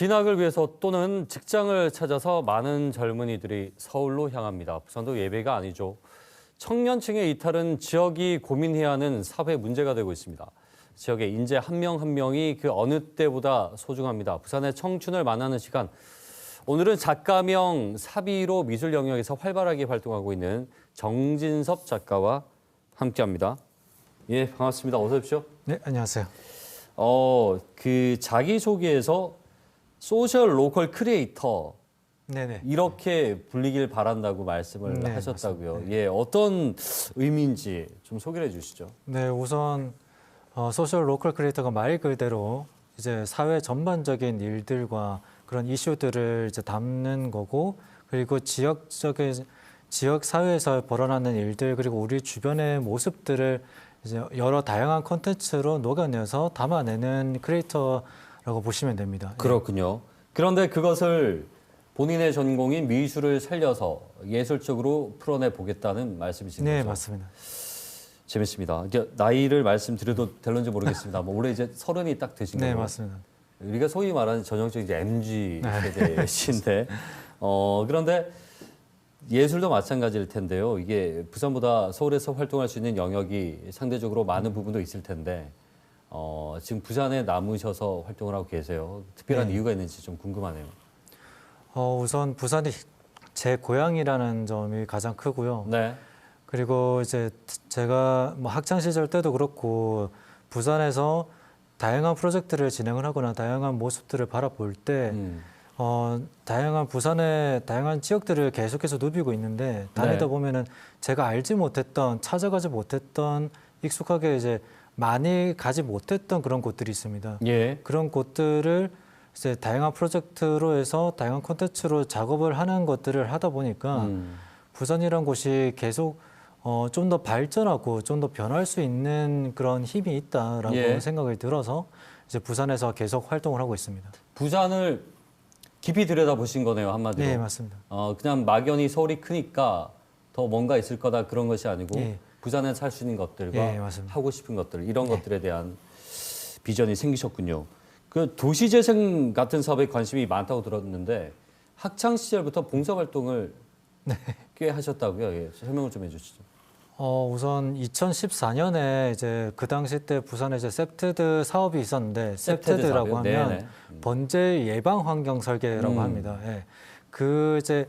진학을 위해서 또는 직장을 찾아서 많은 젊은이들이 서울로 향합니다. 부산도 예외가 아니죠. 청년층의 이탈은 지역이 고민해야 하는 사회 문제가 되고 있습니다. 지역의 인재 한 명 한 명이 그 어느 때보다 소중합니다. 부산의 청춘을 만나는 시간. 오늘은 작가명 사비로 미술 영역에서 활발하게 활동하고 있는 정진섭 작가와 함께합니다. 예, 반갑습니다. 어서 오십시오. 네, 안녕하세요. 그 자기소개에서 소셜 로컬 크리에이터 네네. 이렇게 불리길 바란다고 말씀을 네, 하셨다고요. 맞습니다. 예, 어떤 의미인지 좀 소개해 주시죠. 네, 우선 소셜 로컬 크리에이터가 말 그대로 이제 사회 전반적인 일들과 그런 이슈들을 이제 담는 거고, 그리고 지역 사회에서 벌어나는 일들, 그리고 우리 주변의 모습들을 이제 여러 다양한 콘텐츠로 녹여내서 담아내는 크리에이터라고 보시면 됩니다. 그렇군요. 그런데 그것을 본인의 전공인 미술을 살려서 예술적으로 풀어내 보겠다는 말씀이신 네, 거죠? 맞습니다. 재밌습니다. 이게 나이를 말씀드려도 될런지 모르겠습니다. 뭐 올해 이제 30이 딱 되신 거예요. 네, 맞습니다. 우리가 소위 말하는 전형적인 이제 MZ 세대이신데, 그런데 예술도 마찬가지일 텐데요. 이게 부산보다 서울에서 활동할 수 있는 영역이 상대적으로 많은 부분도 있을 텐데, 지금 부산에 남으셔서 활동을 하고 계세요. 특별한 네. 이유가 있는지 좀 궁금하네요. 우선 부산이 제 고향이라는 점이 가장 크고요. 네. 그리고 이제 제가 뭐 학창 시절 때도 그렇고 부산에서 다양한 프로젝트를 진행을 하거나 다양한 모습들을 바라볼 때 다양한 부산의 다양한 지역들을 계속해서 누비고 있는데 다니다 네. 보면은 제가 알지 못했던, 찾아가지 못했던, 익숙하게 이제 많이 가지 못했던 그런 곳들이 있습니다. 예. 그런 곳들을 이제 다양한 프로젝트로 해서 다양한 콘텐츠로 작업을 하는 것들을 하다 보니까 부산이란 곳이 계속 좀 더 발전하고 좀 더 변할 수 있는 그런 힘이 있다라고 예. 생각이 들어서 이제 부산에서 계속 활동을 하고 있습니다. 부산을 깊이 들여다보신 거네요, 한마디로. 네, 맞습니다. 그냥 막연히 서울이 크니까 더 뭔가 있을 거다 그런 것이 아니고 예. 부산에 살 수 있는 것들과 예, 맞습니다. 하고 싶은 것들 이런 네. 것들에 대한 비전이 생기셨군요. 그 도시재생 같은 사업에 관심이 많다고 들었는데 학창 시절부터 봉사활동을 꽤 하셨다고요? 예, 설명을 좀 해주시죠. 우선 2014년에 이제 그 당시 때 부산에 이제 셉테드 사업이 있었는데 셉테드라고 사업이요? 하면 네네. 범죄 예방 환경 설계라고 합니다. 예. 그 이제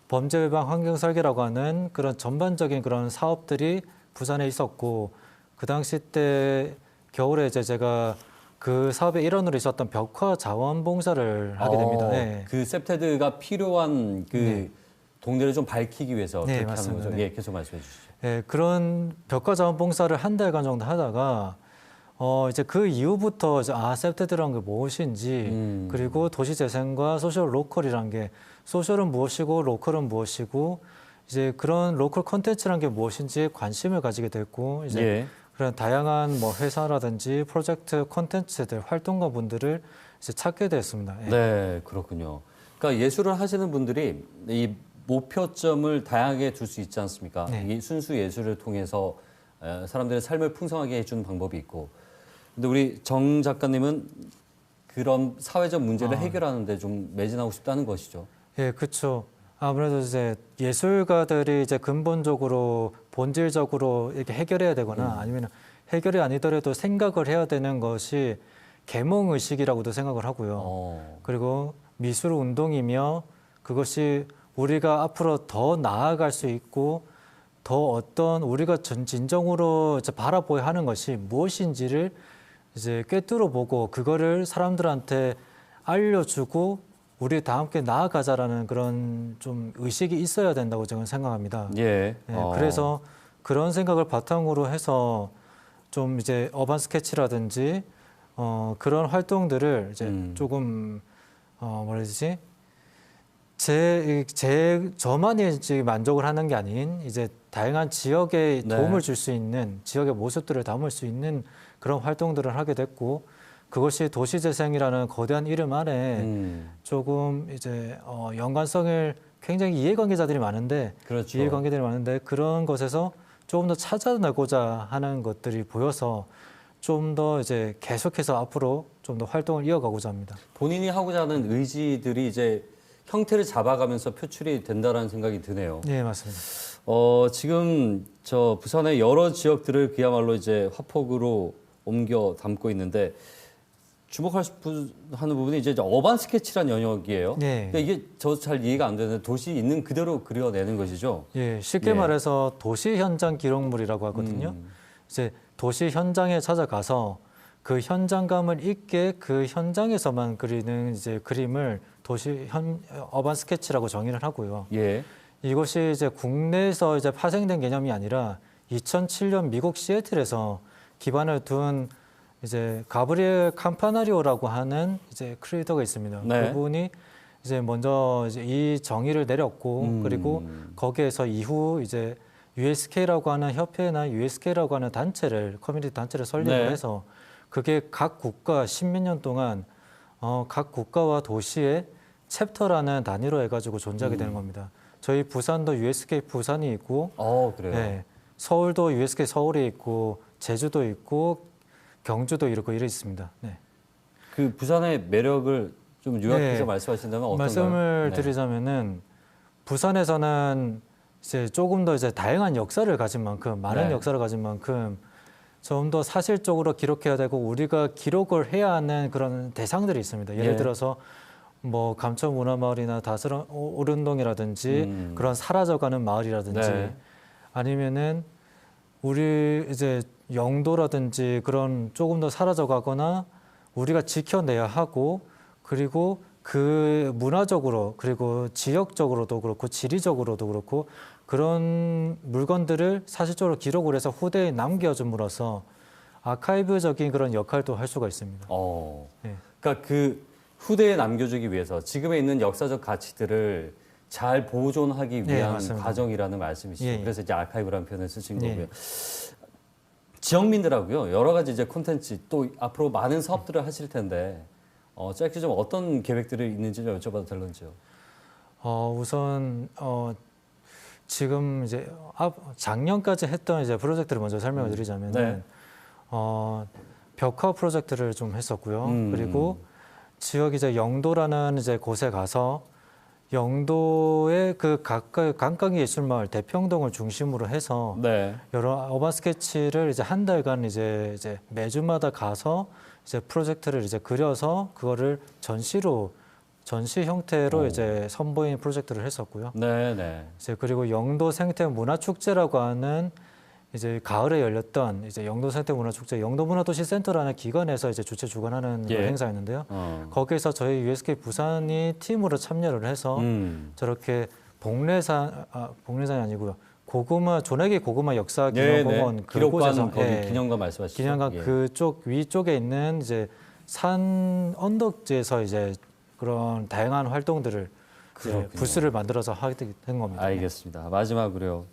범죄 예방 환경 설계라고 하는 그런 전반적인 그런 사업들이 부산에 있었고 그 당시 때 겨울에 이제 제가 그 사업의 일원으로 있었던 벽화 자원봉사를 하게 됩니다. 네. 그 셉테드가 필요한 그 네. 동네를 좀 밝히기 위해서 네, 그렇게 하는 맞습니다. 거죠. 네. 예, 계속 말씀해 주시죠. 예, 그런 벽화 자원봉사를 한 달간 정도 하다가 이제 그 이후부터 이제 셉테드라는 게 무엇인지 그리고 도시재생과 소셜 로컬이라는 게 소셜은 무엇이고 로컬은 무엇이고 이제 그런 로컬 콘텐츠라는 게 무엇인지 관심을 가지게 됐고 이제 예. 그런 다양한 뭐 회사라든지 프로젝트 콘텐츠들 활동가분들을 이제 찾게 됐습니다. 예. 네, 그렇군요. 그러니까 예술을 하시는 분들이 이 목표점을 다양하게 둘 수 있지 않습니까? 네. 이 순수 예술을 통해서 사람들의 삶을 풍성하게 해주는 방법이 있고, 근데 우리 정 작가님은 그런 사회적 문제를 해결하는데 좀 매진하고 싶다는 것이죠. 예, 그렇죠. 아무래도 이제 예술가들이 이제 근본적으로 본질적으로 이렇게 해결해야 되거나 아니면 해결이 아니더라도 생각을 해야 되는 것이 계몽 의식이라고도 생각을 하고요. 그리고 미술 운동이며 그것이 우리가 앞으로 더 나아갈 수 있고 더 어떤 우리가 진정으로 이제 바라보아야 하는 것이 무엇인지를 이제 꿰뚫어 보고 그거를 사람들한테 알려주고 우리 다 함께 나아가자라는 그런 좀 의식이 있어야 된다고 저는 생각합니다. 예. 그래서 그런 생각을 바탕으로 해서 좀 이제 어반 스케치라든지 그런 활동들을 이제 조금 뭐라 해야 되지? 저만이 이제 만족을 하는 게 아닌 이제 다양한 지역에 네. 도움을 줄 수 있는 지역의 모습들을 담을 수 있는 그런 활동들을 하게 됐고 그것이 도시재생이라는 거대한 이름 안에 조금 이제 연관성을 굉장히 이해관계자들이 많은데 그렇죠. 이해관계들이 많은데 그런 것에서 조금 더 찾아내고자 하는 것들이 보여서 좀 더 이제 계속해서 앞으로 좀 더 활동을 이어가고자 합니다. 본인이 하고자 하는 의지들이 이제 형태를 잡아가면서 표출이 된다라는 생각이 드네요. 네, 맞습니다. 지금 저 부산의 여러 지역들을 그야말로 이제 화폭으로 옮겨 담고 있는데 주목하는 부분이 이제 어반 스케치란 영역이에요. 네. 근데 이게 저 잘 이해가 안 되는데 도시 있는 그대로 그려내는 것이죠. 예, 쉽게 예. 말해서 도시 현장 기록물이라고 하거든요. 이제 도시 현장에 찾아가서 그 현장감을 있게 그 현장에서만 그리는 이제 그림을 어반 스케치라고 정의를 하고요. 예. 이것이 이제 국내에서 이제 파생된 개념이 아니라 2007년 미국 시애틀에서 기반을 둔 이제 가브리엘 캄파나리오라고 하는 이제 크리에이터가 있습니다. 네. 그분이 이제 먼저 이제 이 정의를 내렸고 그리고 거기에서 이후 이제 USK라고 하는 협회나 USK라고 하는 단체를 커뮤니티 단체를 설립을 네. 해서 그게 각 국가 십몇 년 동안 각 국가와 도시의 챕터라는 단위로 해가지고 존재하게 되는 겁니다. 저희 부산도 USK 부산이 있고, 그래요. 네, 서울도 USK 서울이 있고, 제주도 있고, 경주도 이렇고 이래 있습니다. 네. 그 부산의 매력을 좀 요약해서 네. 말씀하신다면 어떤가요? 말씀을 네. 드리자면은 부산에서는 이제 조금 더 이제 다양한 역사를 가진 만큼 많은 네. 역사를 가진 만큼 좀 더 사실적으로 기록해야 되고 우리가 기록을 해야 하는 그런 대상들이 있습니다. 예를 예. 들어서 뭐 감천 문화마을이나 다스런 오른동이라든지 그런 사라져가는 마을이라든지 네. 아니면은 우리 이제 영도라든지 그런 조금 더 사라져가거나 우리가 지켜내야 하고 그리고 그 문화적으로 그리고 지역적으로도 그렇고 지리적으로도 그렇고 그런 물건들을 사실적으로 기록을 해서 후대에 남겨줌으로써 아카이브적인 그런 역할도 할 수가 있습니다. 네. 그러니까 그 후대에 남겨주기 위해서 지금에 있는 역사적 가치들을 잘 보존하기 네, 위한 맞습니다. 과정이라는 말씀이시죠. 예, 예. 그래서 이제 아카이브라는 표현을 쓰신 예. 거고요. 지역민들하고요 여러 가지 이제 콘텐츠 또 앞으로 많은 사업들을 하실 텐데 짧게 좀 어떤 계획들이 있는지 좀 여쭤봐도 될런지요. 우선 지금 이제 작년까지 했던 이제 프로젝트를 먼저 설명을 드리자면은 네. 벽화 프로젝트를 좀 했었고요. 그리고 지역 이제 영도라는 이제 곳에 가서 영도의 그 강가기 예술마을 대평동을 중심으로 해서 네. 여러 어반 스케치를 이제 한 달간 이제 매주마다 가서 이제 프로젝트를 이제 그려서 그거를 전시 형태로 이제 선보이는 프로젝트를 했었고요. 네, 네. 이제 그리고 영도 생태 문화 축제라고 하는 이제 가을에 열렸던 이제 영도 생태 문화 축제 영도 문화도시 센터라는 기관에서 이제 주관하는 예. 그런 행사였는데요. 거기에서 저희 USK 부산이 팀으로 참여를 해서 저렇게 복례산이 아니고요. 조내기 고구마 역사 기념공원 네. 기록관 거기 예, 기념관 말씀하시죠. 기념관 예. 그쪽 위쪽에 있는 이제 산 언덕지에서 이제 그런 다양한 활동들을 이제 부스를 만들어서 하게 된 겁니다. 알겠습니다. 마지막으로요.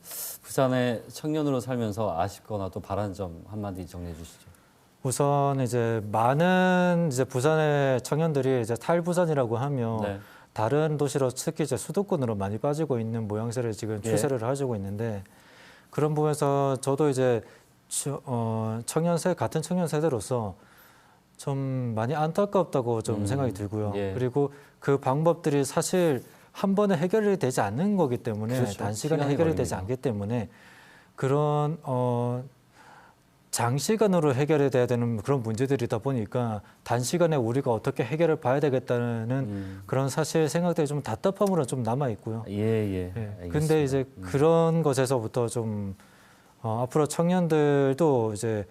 부산의 청년으로 살면서 아쉽거나 또 바라는 점 한마디 정리해 주시죠. 우선 이제 많은 이제 부산의 청년들이 이제 탈부산이라고 하며 네. 다른 도시로 특히 이제 수도권으로 많이 빠지고 있는 모양새를 지금 예. 추세를 가지고 있는데 그런 부분에서 저도 이제 같은 청년 세대로서 좀 많이 안타깝다고 좀 생각이 들고요. 예. 그리고 그 방법들이 사실 한 번에 해결이 되지 않는 거기 때문에 그렇죠. 단시간에 시간이 해결이 되지 걸립니다. 않기 때문에 그런 장시간으로 해결이 돼야 되는 그런 문제들이다 보니까 단시간에 우리가 어떻게 해결을 봐야 되겠다는 그런 사실 생각들이 좀 답답함으로 좀 남아 있고요. 예. 예. 알겠습니다. 근데 이제 그런 것에서부터 좀 앞으로 청년들도 이제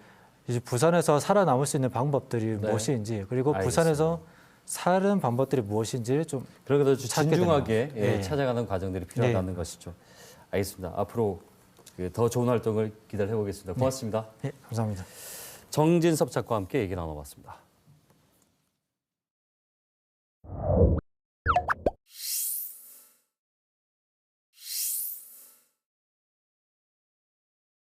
부산에서 살아남을 수 있는 방법들이 네. 무엇인지 그리고 알겠습니다. 부산에서 사는 방법들이 무엇인지 좀 그러기도 찾게 진중하게 되네요. 예. 찾아가는 과정들이 필요하다는 것이죠. 알겠습니다. 앞으로 더 좋은 활동을 기대해 보겠습니다. 고맙습니다. 예, 감사합니다. 정진섭 작가와 함께 얘기 나눠봤습니다.